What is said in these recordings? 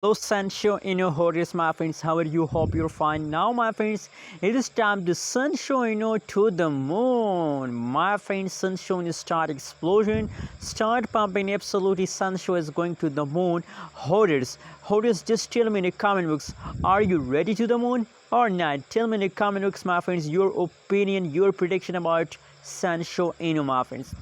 Hello Sanshu in your horizons, my friends. How are you? Hope you're fine. Now, my friends, it is time to Sanshu to the moon. My friends, Sanshu start explosion, start pumping. Absolutely, Sanshu is going to the moon. Hoarders, just tell me in the comment box. Are you ready to the moon or not? Tell me in the comment box, my friends, your opinion, your prediction about Sanshu my friends.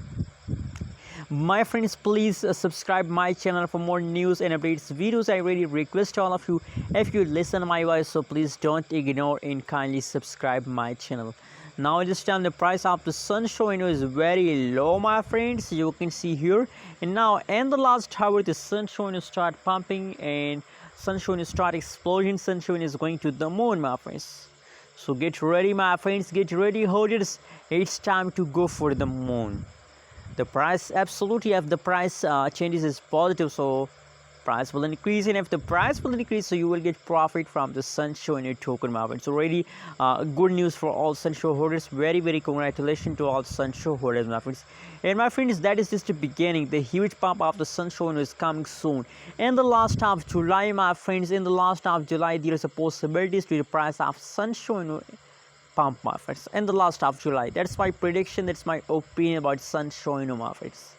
My friends, please subscribe my channel for more news and updates videos. I really request all of you, if you listen my voice, so please don't ignore and kindly subscribe my channel. Now this time the price of the Sanshu is very low, my friends. You can see here. And now in the last hour the Sanshu start pumping and Sanshu start explosion. Sanshu is going to the moon, my friends. So get ready, my friends, get ready, holders. It's time to go for the moon. The price, absolutely, if the price changes is positive, so price will increase, and if the price will increase, so you will get profit from the Sanshu in your token market. So really good news for all Sanshu holders. Very congratulations to all Sanshu holders, my friends. And my friends, that is just the beginning. The huge pump of the Sanshu is coming soon. In the last half of July, my friends, in the last half of July, there is a possibility to the price of Sanshu pump, my friends, in the last half of July. That's my prediction, that's my opinion about Sanshu, my friends.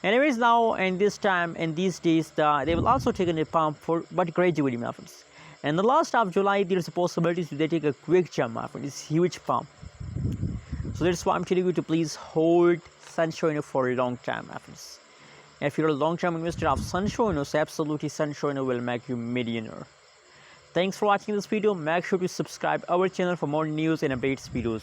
Anyways, now in this time, in these days, they will also take a pump for, but gradually, my friends. In the last half of July, there is a possibility to they take a quick jump, my friends. It's huge pump. So that's why I'm telling you to please hold Sanshu for a long time, my friends. If you're a long-term investor of Sanshu, so absolutely Sanshu will make you millionaire. Thanks for watching this video. Make sure to subscribe our channel for more news and updates videos.